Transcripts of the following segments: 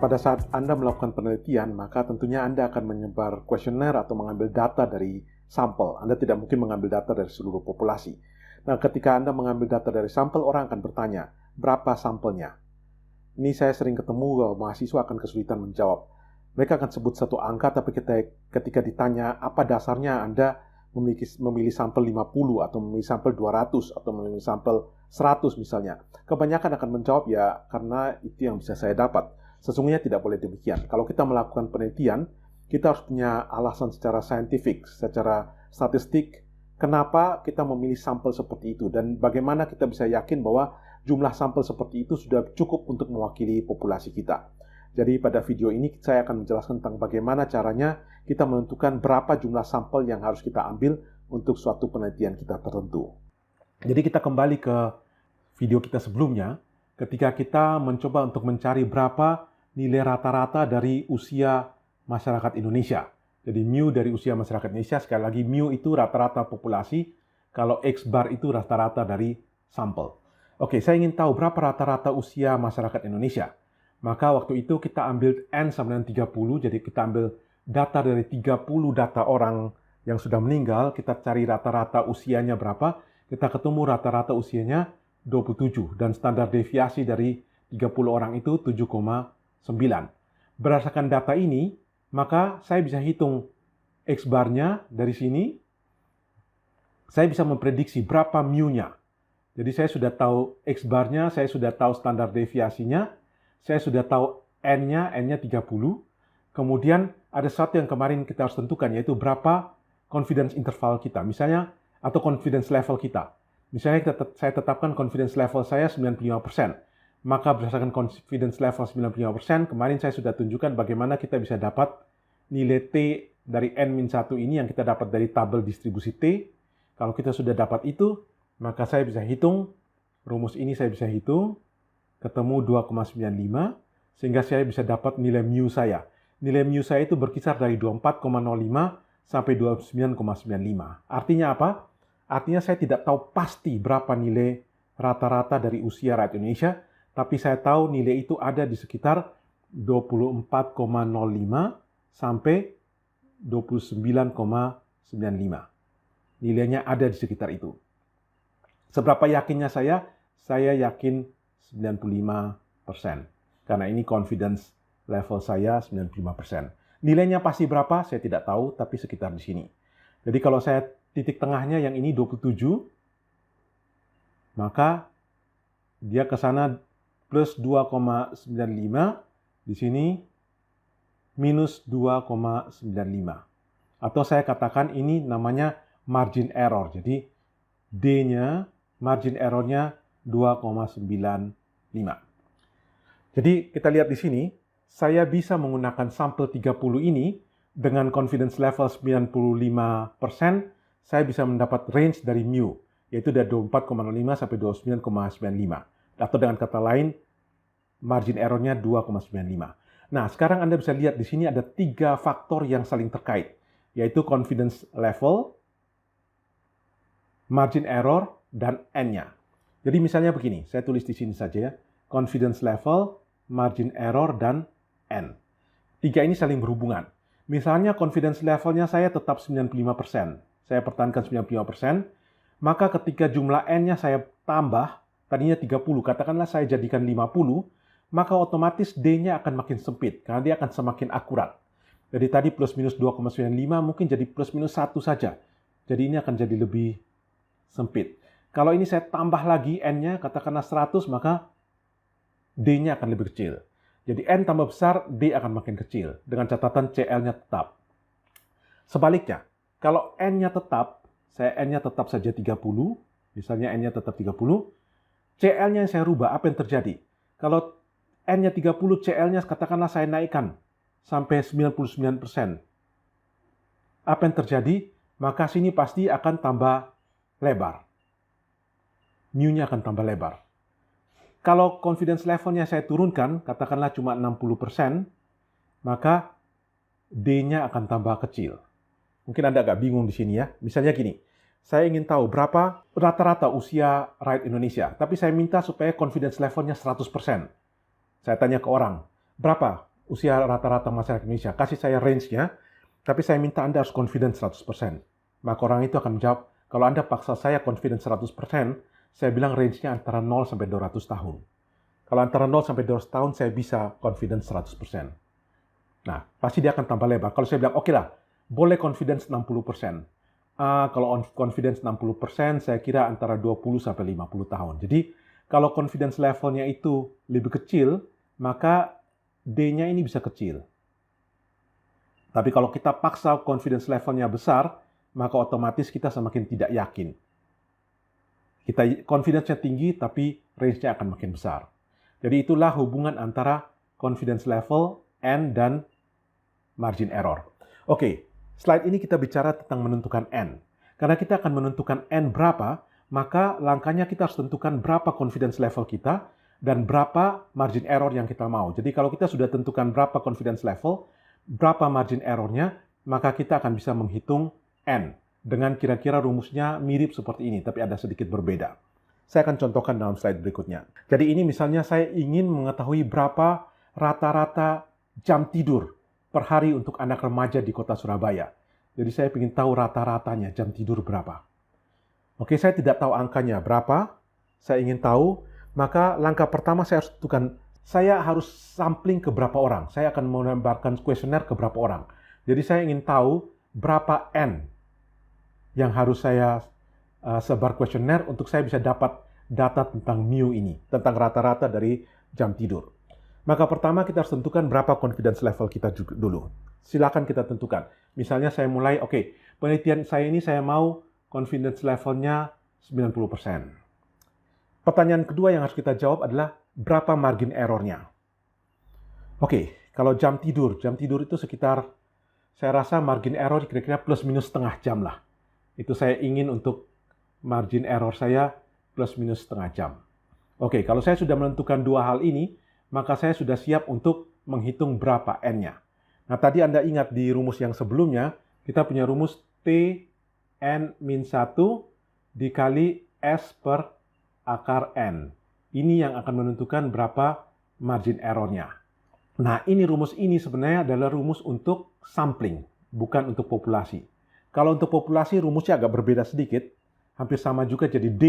pada saat Anda melakukan penelitian, maka tentunya Anda akan menyebar kuesioner atau mengambil data dari sampel. Anda tidak mungkin mengambil data dari seluruh populasi. Nah, ketika Anda mengambil data dari sampel, orang akan bertanya, berapa sampelnya? Ini saya sering ketemu, mahasiswa akan kesulitan menjawab. Mereka akan sebut satu angka, tapi ketika ditanya apa dasarnya Anda memilih sampel 50 atau memilih sampel 200 atau memilih sampel 100 misalnya. Kebanyakan akan menjawab ya karena itu yang bisa saya dapat. Sesungguhnya tidak boleh demikian. Kalau kita melakukan penelitian, kita harus punya alasan secara saintifik, secara statistik, kenapa kita memilih sampel seperti itu dan bagaimana kita bisa yakin bahwa jumlah sampel seperti itu sudah cukup untuk mewakili populasi kita. Jadi pada video ini saya akan menjelaskan tentang bagaimana caranya kita menentukan berapa jumlah sampel yang harus kita ambil untuk suatu penelitian kita tertentu. Jadi kita kembali ke video kita sebelumnya, ketika kita mencoba untuk mencari berapa nilai rata-rata dari usia masyarakat Indonesia. Jadi mu dari usia masyarakat Indonesia, sekali lagi mu itu rata-rata populasi, kalau X bar itu rata-rata dari sampel. Oke, saya ingin tahu berapa rata-rata usia masyarakat Indonesia. Maka waktu itu kita ambil N sama dengan 30, jadi kita ambil data dari 30 data orang yang sudah meninggal, kita cari rata-rata usianya berapa, kita ketemu rata-rata usianya 27, dan standar deviasi dari 30 orang itu 7,9. Berdasarkan data ini, maka saya bisa hitung X bar-nya dari sini, saya bisa memprediksi berapa mu-nya. Jadi saya sudah tahu X bar-nya, saya sudah tahu standar deviasinya, saya sudah tahu N-nya 30. Kemudian ada sesuatu yang kemarin kita harus tentukan, yaitu berapa confidence interval kita. Misalnya, atau confidence level kita. Misalnya saya tetapkan confidence level saya 95%. Maka berdasarkan confidence level 95%, kemarin saya sudah tunjukkan bagaimana kita bisa dapat nilai T dari N-1 ini yang kita dapat dari tabel distribusi T. Kalau kita sudah dapat itu, maka saya bisa hitung, rumus ini saya bisa hitung, ketemu 2,95, sehingga saya bisa dapat nilai mu saya. Nilai mu saya itu berkisar dari 24,05 sampai 29,95. Artinya apa? Artinya saya tidak tahu pasti berapa nilai rata-rata dari usia rakyat Indonesia, tapi saya tahu nilai itu ada di sekitar 24,05 sampai 29,95. Nilainya ada di sekitar itu. Seberapa yakinnya saya? Saya yakin 95%. Karena ini confidence level saya 95%. Nilainya pasti berapa? Saya tidak tahu, tapi sekitar di sini. Jadi kalau saya titik tengahnya yang ini 27, maka dia ke sana plus 2,95, di sini minus 2,95. Atau saya katakan ini namanya margin error. Jadi D-nya, margin error-nya 2,95. Jadi kita lihat di sini, saya bisa menggunakan sampel 30 ini dengan confidence level 95%, saya bisa mendapat range dari mu, yaitu dari 24,05 sampai 29,95. Atau dengan kata lain, margin error-nya 2,95. Nah, sekarang Anda bisa lihat di sini ada 3 faktor yang saling terkait, yaitu confidence level, margin error, dan N-nya. Jadi misalnya begini, saya tulis di sini saja ya, confidence level, margin error, dan N. 3 ini saling berhubungan. Misalnya confidence levelnya saya tetap 95%, saya pertahankan 95%, maka ketika jumlah N-nya saya tambah, tadinya 30, katakanlah saya jadikan 50, maka otomatis D-nya akan makin sempit, karena dia akan semakin akurat. Jadi tadi plus minus 2,95 mungkin jadi plus minus 1 saja. Jadi ini akan jadi lebih sempit. Kalau ini saya tambah lagi N-nya, katakanlah 100, maka D-nya akan lebih kecil. Jadi N tambah besar, D akan makin kecil. Dengan catatan CL-nya tetap. Sebaliknya, kalau N-nya tetap, saya N-nya tetap saja 30, misalnya N-nya tetap 30, CL-nya yang saya rubah, apa yang terjadi? Kalau N-nya 30, CL-nya katakanlah saya naikkan sampai 99%. Apa yang terjadi? Maka sini pasti akan tambah lebar. Mu-nya akan tambah lebar. Kalau confidence levelnya saya turunkan, katakanlah cuma 60%, maka D-nya akan tambah kecil. Mungkin Anda agak bingung di sini ya. Misalnya gini, saya ingin tahu berapa rata-rata usia rakyat Indonesia, tapi saya minta supaya confidence levelnya 100%. Saya tanya ke orang, berapa usia rata-rata masyarakat Indonesia. Kasih saya range-nya, tapi saya minta Anda harus confident 100%. Maka orang itu akan menjawab, kalau Anda paksa saya confident 100%, saya bilang range-nya antara 0 sampai 200 tahun. Kalau antara 0 sampai 200 tahun, saya bisa confident 100%. Nah, pasti dia akan tambah lebar. Kalau saya bilang, oke lah, boleh confidence 60%. Kalau confidence 60%, saya kira antara 20 sampai 50 tahun. Jadi, kalau confidence levelnya itu lebih kecil, maka D-nya ini bisa kecil. Tapi kalau kita paksa confidence levelnya besar, maka otomatis kita semakin tidak yakin. Kita confidence-nya tinggi, tapi range-nya akan makin besar. Jadi itulah hubungan antara confidence level, N, dan margin error. Oke, slide ini kita bicara tentang menentukan N. Karena kita akan menentukan N berapa, maka langkahnya kita harus tentukan berapa confidence level kita dan berapa margin error yang kita mau. Jadi kalau kita sudah tentukan berapa confidence level, berapa margin errornya, maka kita akan bisa menghitung N. Dengan kira-kira rumusnya mirip seperti ini, tapi ada sedikit berbeda. Saya akan contohkan dalam slide berikutnya. Jadi ini misalnya saya ingin mengetahui berapa rata-rata jam tidur per hari untuk anak remaja di kota Surabaya. Jadi saya ingin tahu rata-ratanya jam tidur berapa. Oke, saya tidak tahu angkanya berapa, saya ingin tahu, maka langkah pertama saya harus tentukan, saya harus sampling ke berapa orang. Saya akan menambahkan kuesioner ke berapa orang. Jadi saya ingin tahu berapa N yang harus saya sebar kuesioner untuk saya bisa dapat data tentang mu ini, tentang rata-rata dari jam tidur. Maka pertama kita harus tentukan berapa confidence level kita dulu. Silakan kita tentukan. Misalnya saya mulai, oke, penelitian saya ini saya mau confidence levelnya 90%. Pertanyaan kedua yang harus kita jawab adalah berapa margin errornya. Oke, kalau jam tidur itu sekitar, saya rasa margin error kira-kira plus minus setengah jam lah. Itu saya ingin untuk margin error saya plus minus setengah jam. Oke, kalau saya sudah menentukan dua hal ini, maka saya sudah siap untuk menghitung berapa N-nya. Nah, tadi Anda ingat di rumus yang sebelumnya, kita punya rumus T N-1 dikali S per akar N. Ini yang akan menentukan berapa margin error-nya. Nah, ini rumus ini sebenarnya adalah rumus untuk sampling, bukan untuk populasi. Kalau untuk populasi rumusnya agak berbeda sedikit, hampir sama juga, jadi D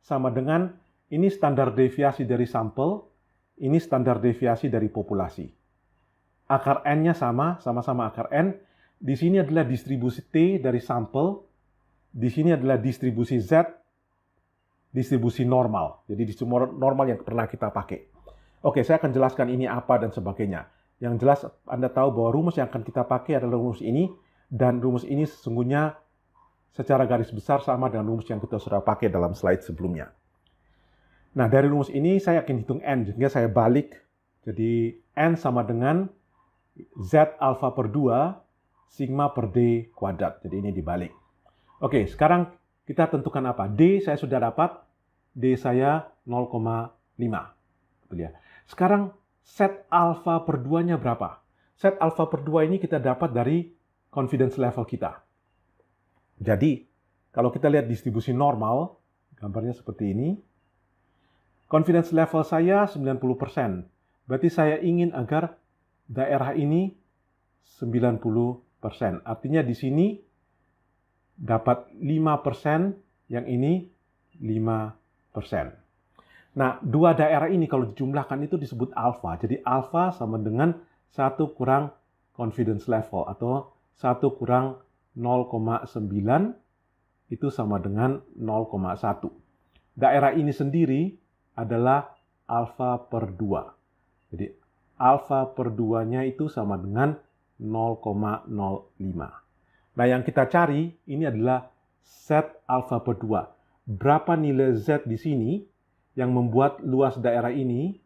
sama dengan ini standar deviasi dari sampel, ini standar deviasi dari populasi. Akar N-nya sama-sama akar N. Di sini adalah distribusi T dari sampel, di sini adalah distribusi Z, distribusi normal. Jadi distribusi normal yang pernah kita pakai. Oke, saya akan jelaskan ini apa dan sebagainya. Yang jelas Anda tahu bahwa rumus yang akan kita pakai adalah rumus ini, dan rumus ini sesungguhnya secara garis besar sama dengan rumus yang kita sudah pakai dalam slide sebelumnya. Nah, dari rumus ini saya akan hitung N, sehingga saya balik. Jadi N sama dengan Z alfa per 2, sigma per D kuadrat. Jadi ini dibalik. Oke, sekarang kita tentukan apa? D saya sudah dapat, D saya 0,5. Sekarang set alfa per 2-nya berapa? Set alfa per 2 ini kita dapat dari confidence level kita. Jadi, kalau kita lihat distribusi normal, gambarnya seperti ini, confidence level saya 90%. Berarti saya ingin agar daerah ini 90%. Artinya di sini dapat 5%, yang ini 5%. Nah, dua daerah ini kalau dijumlahkan itu disebut alfa. Jadi alfa sama dengan 1 kurang confidence level, atau 1 kurang 0,9 itu sama dengan 0,1. Daerah ini sendiri adalah alfa per 2. Jadi alfa per 2-nya itu sama dengan 0,05. Nah, yang kita cari ini adalah set alfa per 2. Berapa nilai Z di sini yang membuat luas daerah ini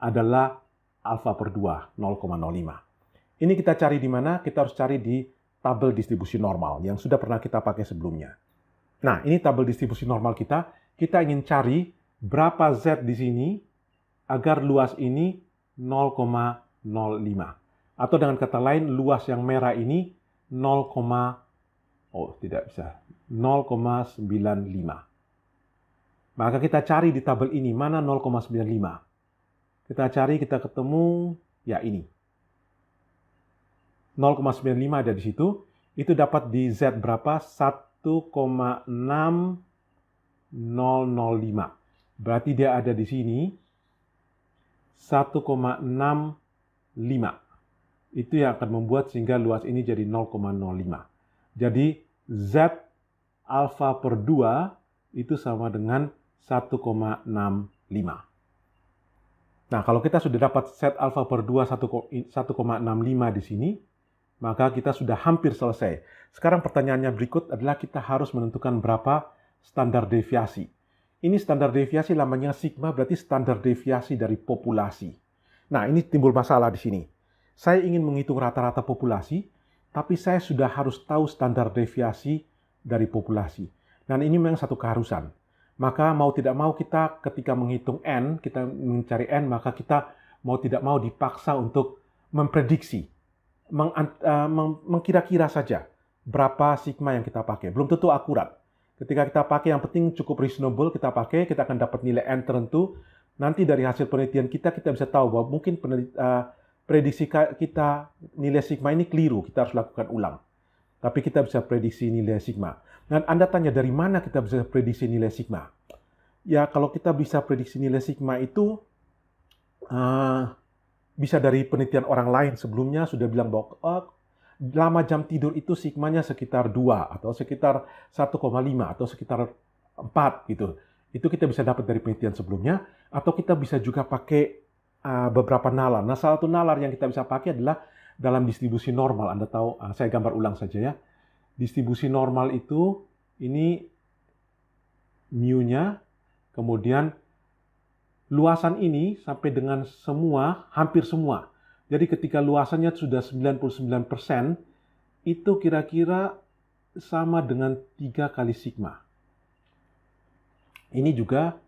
adalah alfa per 2, 0,05. Ini kita cari di mana? Kita harus cari di tabel distribusi normal yang sudah pernah kita pakai sebelumnya. Nah, ini tabel distribusi normal kita. Kita ingin cari berapa Z di sini agar luas ini 0,05. Atau dengan kata lain, luas yang merah ini 0,95. Maka kita cari di tabel ini mana 0,95. Kita cari, kita ketemu, ya ini. 0,95 ada di situ. Itu dapat di Z berapa? 1,6005. Berarti dia ada di sini 1,65. Itu yang akan membuat sehingga luas ini jadi 0,05. Jadi Z alfa per 2 itu sama dengan 1,65. Nah, kalau kita sudah dapat Z alfa per 2 1,65 di sini, maka kita sudah hampir selesai. Sekarang pertanyaannya berikut adalah kita harus menentukan berapa standar deviasi. Ini standar deviasi namanya sigma, berarti standar deviasi dari populasi. Nah, ini timbul masalah di sini. Saya ingin menghitung rata-rata populasi, tapi saya sudah harus tahu standar deviasi dari populasi. Dan ini memang satu keharusan. Maka mau tidak mau kita ketika menghitung N, kita mencari N, maka kita mau tidak mau dipaksa untuk memprediksi, mengkira-kira saja berapa sigma yang kita pakai. Belum tentu akurat. Ketika kita pakai yang penting cukup reasonable, kita pakai, kita akan dapat nilai N tertentu. Nanti dari hasil penelitian kita bisa tahu bahwa mungkin prediksi kita nilai sigma ini keliru, kita harus lakukan ulang. Tapi kita bisa prediksi nilai sigma. Dan Anda tanya dari mana kita bisa prediksi nilai sigma? Ya kalau kita bisa prediksi nilai sigma itu bisa dari penelitian orang lain sebelumnya sudah bilang bahwa lama jam tidur itu sigmanya sekitar 2 atau sekitar 1,5 atau sekitar 4 gitu. Itu kita bisa dapat dari penelitian sebelumnya atau kita bisa juga pakai beberapa nalar. Nah, salah satu nalar yang kita bisa pakai adalah dalam distribusi normal. Anda tahu, saya gambar ulang saja ya. Distribusi normal itu ini mu-nya, kemudian luasan ini sampai dengan semua, hampir semua. Jadi ketika luasannya sudah 99%, itu kira-kira sama dengan 3 kali sigma. Ini juga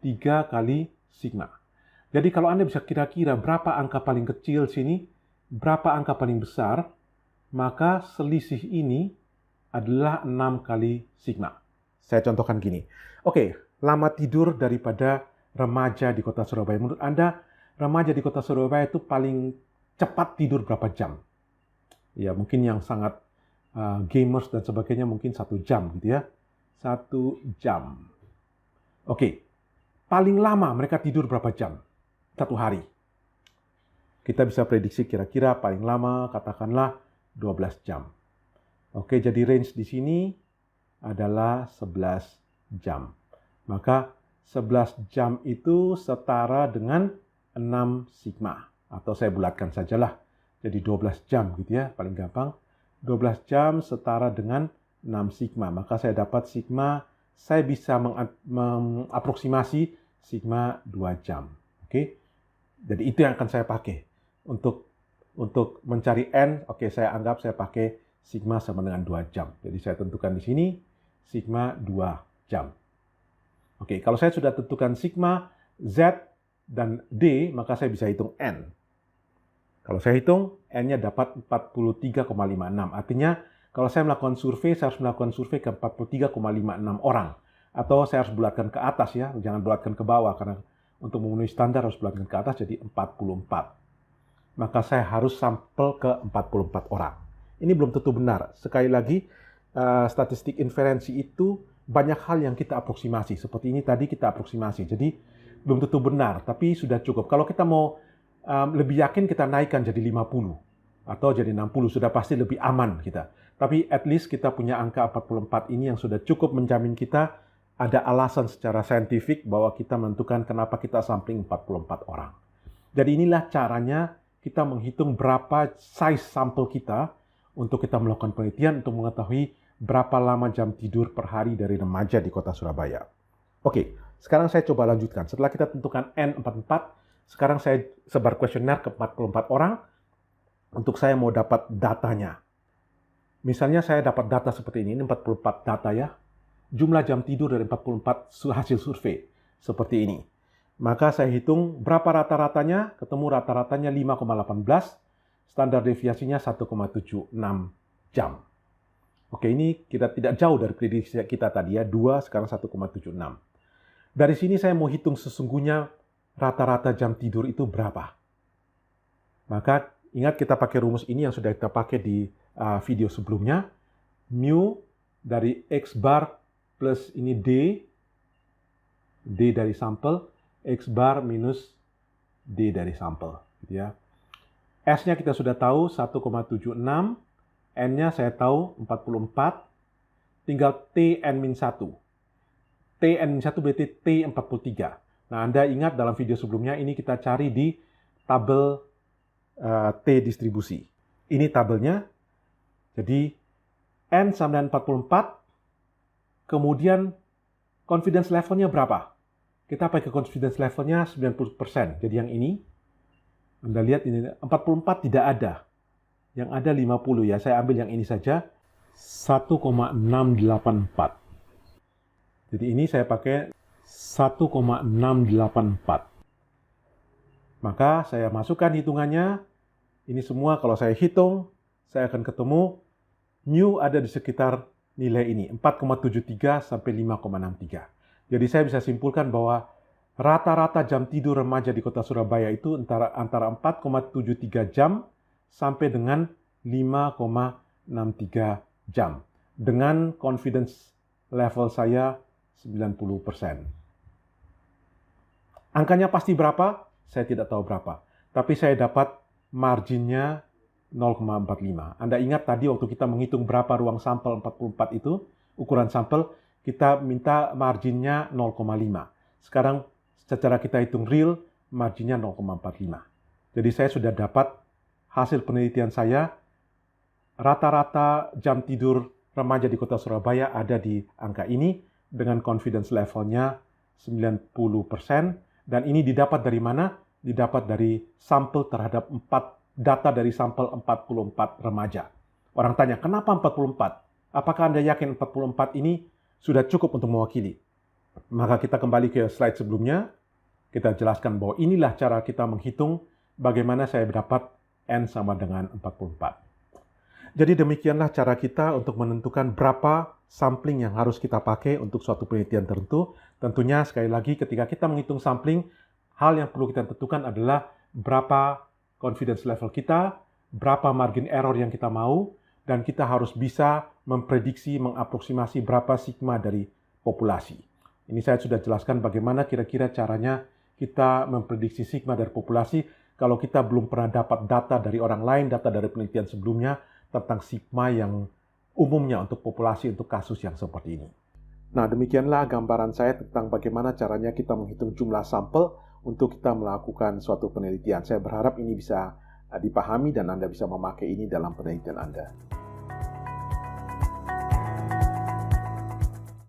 3 kali sigma. Jadi kalau Anda bisa kira-kira berapa angka paling kecil sini, berapa angka paling besar, maka selisih ini adalah 6 kali sigma. Saya contohkan gini. Oke, lama tidur daripada remaja di kota Surabaya. Menurut Anda, remaja di kota Surabaya itu paling cepat tidur berapa jam? Ya, mungkin yang sangat gamers dan sebagainya mungkin 1 jam gitu ya. 1 jam. Oke, paling lama mereka tidur berapa jam? 1 hari. Kita bisa prediksi kira-kira paling lama katakanlah 12 jam. Oke, jadi range di sini adalah 11 jam. Maka 11 jam itu setara dengan 6 sigma. Atau saya bulatkan sajalah. Jadi 12 jam gitu ya, paling gampang. 12 jam setara dengan 6 sigma. Maka saya dapat sigma, saya bisa mengaproksimasi sigma 2 jam. Oke? Jadi itu yang akan saya pakai. Untuk mencari N, oke, saya anggap saya pakai sigma sama dengan 2 jam. Jadi saya tentukan di sini sigma 2 jam. Oke, kalau saya sudah tentukan sigma, Z, dan D, maka saya bisa hitung N. Kalau saya hitung, N-nya dapat 43,56. Artinya, kalau saya melakukan survei, saya harus melakukan survei ke 43,56 orang. Atau saya harus bulatkan ke atas ya, jangan bulatkan ke bawah, karena untuk memenuhi standar harus bulatkan ke atas, jadi 44. Maka saya harus sampel ke 44 orang. Ini belum tentu benar. Sekali lagi, statistik inferensi itu banyak hal yang kita aproksimasi. Seperti ini tadi kita aproksimasi. Jadi, belum tentu benar, tapi sudah cukup. Kalau kita mau lebih yakin, kita naikkan jadi 50 atau jadi 60, sudah pasti lebih aman kita. Tapi at least kita punya angka 44 ini yang sudah cukup menjamin kita ada alasan secara saintifik bahwa kita menentukan kenapa kita sampling 44 orang. Jadi inilah caranya kita menghitung berapa size sampel kita untuk kita melakukan penelitian untuk mengetahui berapa lama jam tidur per hari dari remaja di kota Surabaya. Oke, sekarang saya coba lanjutkan. Setelah kita tentukan N44, sekarang saya sebar kuesioner ke 44 orang untuk saya mau dapat datanya. Misalnya saya dapat data seperti ini 44 data ya. Jumlah jam tidur dari 44 hasil survei seperti ini. Maka saya hitung berapa rata-ratanya, ketemu rata-ratanya 5,18, standar deviasinya 1,76 jam. Oke, ini kita tidak jauh dari prediksi kita tadi ya, 2 sekarang 1,76. Dari sini saya mau hitung sesungguhnya rata-rata jam tidur itu berapa. Maka ingat kita pakai rumus ini yang sudah kita pakai di video sebelumnya. Mu dari X bar plus ini D dari sampel, X bar minus D dari sampel. Gitu ya. S-nya kita sudah tahu 1,76, N-nya saya tahu 44, tinggal Tn-1. Tn-1 berarti T43. Nah, Anda ingat dalam video sebelumnya ini kita cari di tabel T distribusi. Ini tabelnya. Jadi, N sama dengan 44, kemudian confidence levelnya berapa? Kita pakai confidence levelnya 90%. Jadi yang ini, Anda lihat ini 44 tidak ada. Yang ada 50 ya. Saya ambil yang ini saja. 1,684. Jadi ini saya pakai 1,684. Maka saya masukkan hitungannya. Ini semua kalau saya hitung, saya akan ketemu mu ada di sekitar nilai ini, 4,73 sampai 5,63. Jadi saya bisa simpulkan bahwa rata-rata jam tidur remaja di Kota Surabaya itu antara 4,73 jam sampai dengan 5,63 jam. Dengan confidence level saya 90%. Angkanya pasti berapa? Saya tidak tahu berapa. Tapi saya dapat marginnya 0,45. Anda ingat tadi waktu kita menghitung berapa ruang sampel 44 itu, ukuran sampel, kita minta marginnya 0,5. Sekarang secara kita hitung real, marginnya 0,45. Jadi saya sudah dapat hasil penelitian saya, rata-rata jam tidur remaja di Kota Surabaya ada di angka ini, dengan confidence levelnya 90%, dan ini didapat dari mana? Didapat dari sampel terhadap data dari sampel 44 remaja. Orang tanya, kenapa 44? Apakah Anda yakin 44 ini sudah cukup untuk mewakili? Maka kita kembali ke slide sebelumnya. Kita jelaskan bahwa inilah cara kita menghitung bagaimana saya dapat N sama dengan 44. Jadi demikianlah cara kita untuk menentukan berapa sampling yang harus kita pakai untuk suatu penelitian tertentu. Tentunya sekali lagi ketika kita menghitung sampling, hal yang perlu kita tentukan adalah berapa confidence level kita, berapa margin error yang kita mau, dan kita harus bisa memprediksi, mengaproksimasi berapa sigma dari populasi. Ini saya sudah jelaskan bagaimana kira-kira caranya kita memprediksi sigma dari populasi kalau kita belum pernah dapat data dari orang lain, data dari penelitian sebelumnya tentang sigma yang umumnya untuk populasi untuk kasus yang seperti ini. Nah, demikianlah gambaran saya tentang bagaimana caranya kita menghitung jumlah sampel untuk kita melakukan suatu penelitian. Saya berharap ini bisa dipahami dan Anda bisa memakai ini dalam penelitian Anda.